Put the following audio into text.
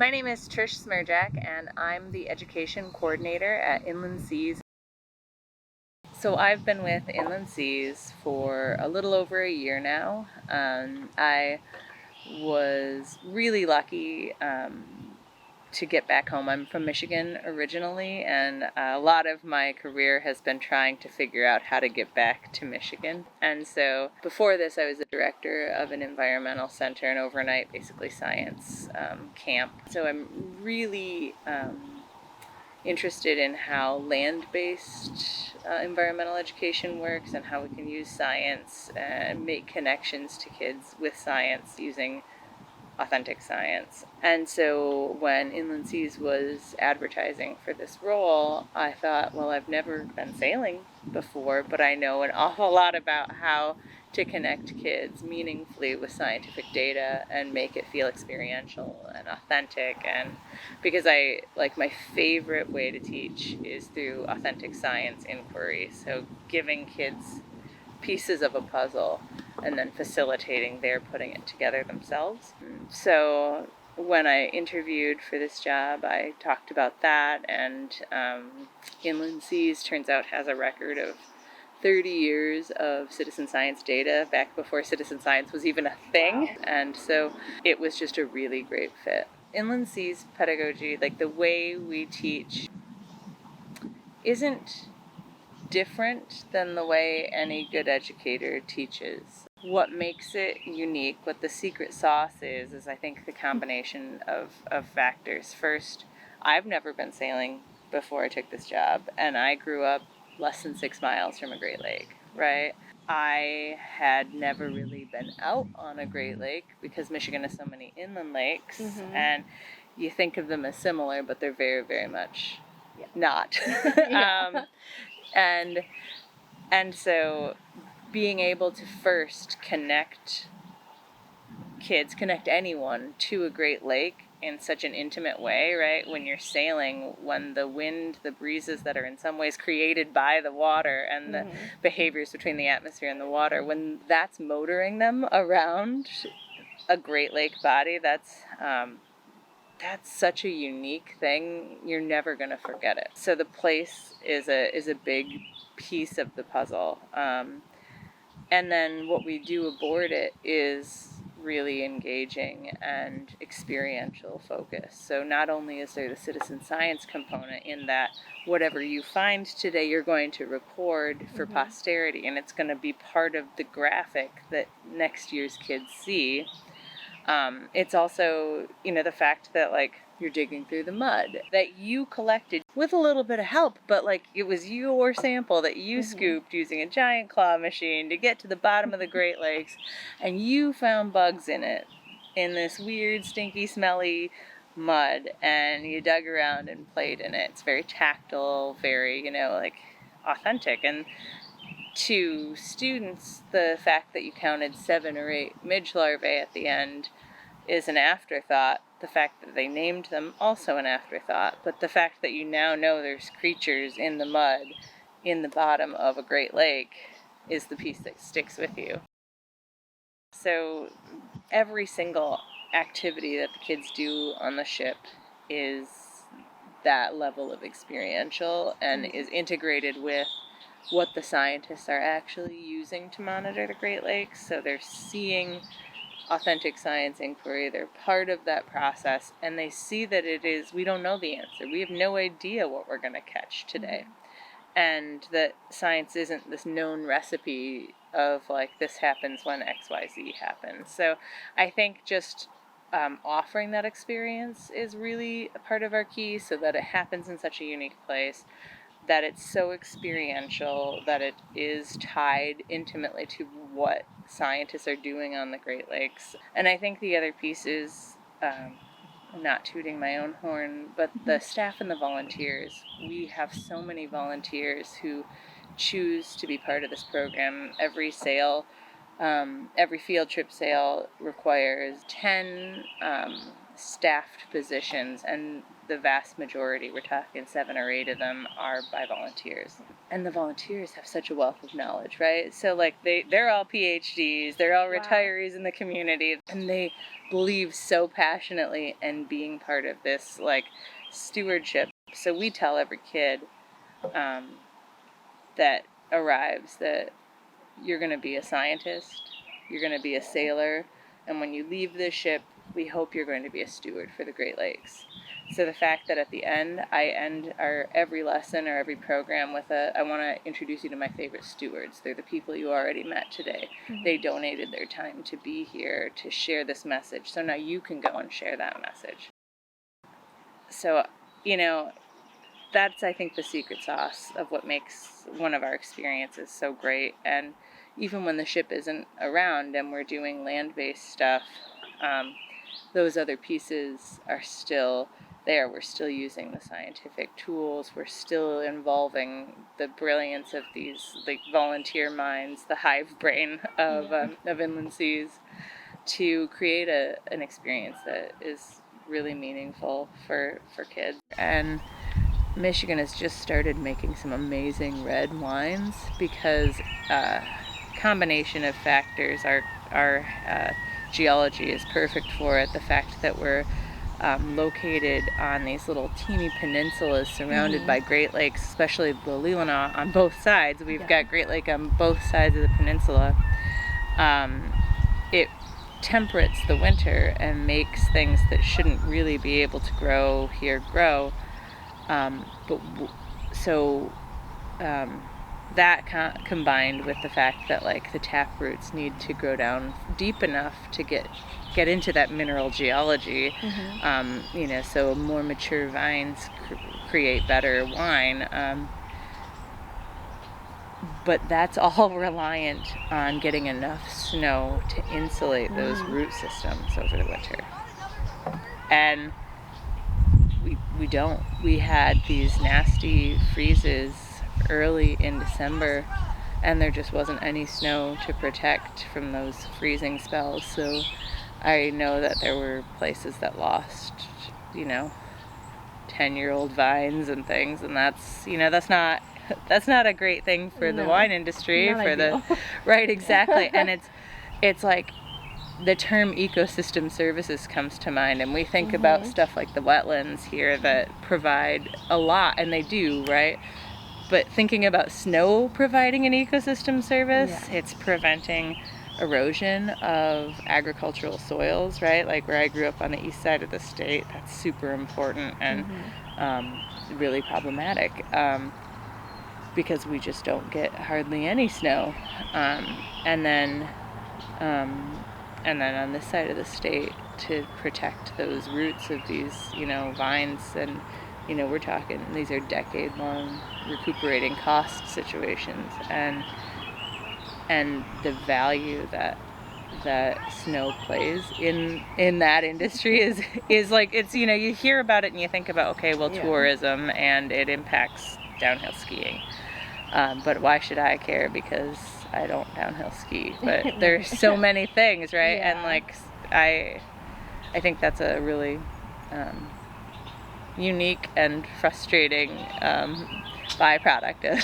My name is Trish Smrecak, and I'm the education coordinator at Inland Seas. So I've been with Inland Seas for a little over a year now. I was really lucky to get back home. I'm from Michigan originally, and a lot of my career has been trying to figure out how to get back to Michigan. And so before this, I was the director of an environmental center, an overnight, basically science camp. So I'm really interested in how land-based environmental education works and how we can use science and make connections to kids with science using authentic science. And so when Inland Seas was advertising for this role, I thought, well, I've never been sailing before, but I know an awful lot about how to connect kids meaningfully with scientific data and make it feel experiential and authentic. And because my favorite way to teach is through authentic science inquiry. So giving kids pieces of a puzzle and then facilitating their putting it together themselves. So when I interviewed for this job, I talked about that, and Inland Seas turns out has a record of 30 years of citizen science data back before citizen science was even a thing. And so it was just a really great fit. Inland Seas pedagogy, like the way we teach, isn't different than the way any good educator teaches. What makes it unique, what the secret sauce is I think the combination of factors. First, I've never been sailing before I took this job, and I grew up less than 6 miles from a Great Lake, right? I had never really been out on a Great Lake because Michigan has so many inland lakes, and you think of them as similar, but they're very, very much not. And so being able to first connect kids, connect anyone to a Great Lake in such an intimate way, right? When you're sailing, when the wind, the breezes that are in some ways created by the water and the behaviors between the atmosphere and the water, when that's motoring them around a Great Lake body, that's such a unique thing. You're never going to forget it. So the place is a big piece of the puzzle. And then what we do aboard it is really engaging and experiential focus. So not only is there the citizen science component in that whatever you find today you're going to record for posterity, and it's going to be part of the graphic that next year's kids see. It's also, the fact that you're digging through the mud that you collected with a little bit of help, but it was your sample that you scooped using a giant claw machine to get to the bottom of the Great Lakes, and you found bugs in it, in this weird, stinky, smelly mud, and you dug around and played in it. It's very tactile, very, authentic. And to students, the fact that you counted 7 or 8 midge larvae at the end is an afterthought. The fact that they named them, also an afterthought. But the fact that you now know there's creatures in the mud in the bottom of a Great Lake is the piece that sticks with you. So every single activity that the kids do on the ship is that level of experiential and is integrated with what the scientists are actually using to monitor the Great Lakes. So they're seeing authentic science inquiry, they're part of that process, and they see that we don't know the answer. We have no idea what we're going to catch today. And that science isn't this known recipe of this happens when XYZ happens. So I think just offering that experience is really a part of our key, so that it happens in such a unique place, that it's so experiential, that it is tied intimately to what scientists are doing on the Great Lakes. And I think the other piece is, I'm not tooting my own horn, but the staff and the volunteers. We have so many volunteers who choose to be part of this program. Every sail, every field trip sail requires 10 staffed positions, and the vast majority, we're talking 7 or 8 of them, are by volunteers. And the volunteers have such a wealth of knowledge, right? So like they're all PhDs, they're all retirees in the community, and they believe so passionately in being part of this like stewardship. So we tell every kid that arrives that you're going to be a scientist, you're going to be a sailor, and when you leave this ship, we hope you're going to be a steward for the Great Lakes. So the fact that at the end, I end every lesson or every program with I want to introduce you to my favorite stewards. They're the people you already met today. Mm-hmm. They donated their time to be here to share this message. So now you can go and share that message. So, that's, I think, the secret sauce of what makes one of our experiences so great. And even when the ship isn't around and we're doing land-based stuff, those other pieces are still there. We're still using the scientific tools. We're still involving the brilliance of these like volunteer minds, the hive brain of inland seas, to create an experience that is really meaningful for kids. And Michigan has just started making some amazing red wines because combination of factors. Our geology is perfect for it. The fact that we're located on these little teeny peninsulas surrounded by Great Lakes, especially the Leelanau on both sides. We've got Great Lake on both sides of the peninsula. It temperates the winter and makes things that shouldn't really be able to grow here grow. That combined with the fact that like the tap roots need to go down deep enough to get into that mineral geology, so more mature vines create better wine. But that's all reliant on getting enough snow to insulate those root systems over the winter. And we don't. We had these nasty freezes early in December, and there just wasn't any snow to protect from those freezing spells. So I know that there were places that lost, 10-year-old vines and things, and that's not a great thing for the wine industry, right, exactly. And it's like the term ecosystem services comes to mind, and we think about stuff like the wetlands here that provide a lot, and they do, right? But thinking about snow providing an ecosystem service, it's preventing erosion of agricultural soils, right? Like where I grew up on the east side of the state, that's super important and really problematic because we just don't get hardly any snow. And then on this side of the state, to protect those roots of these, vines, and we're talking, these are decade-long recuperating cost situations, and the value that snow plays in that industry is like, it's, you hear about it and you think about, okay, well, tourism, and it impacts downhill skiing, but why should I care? Because I don't downhill ski. But there's so many things, right? And like I think that's a really unique and frustrating byproduct of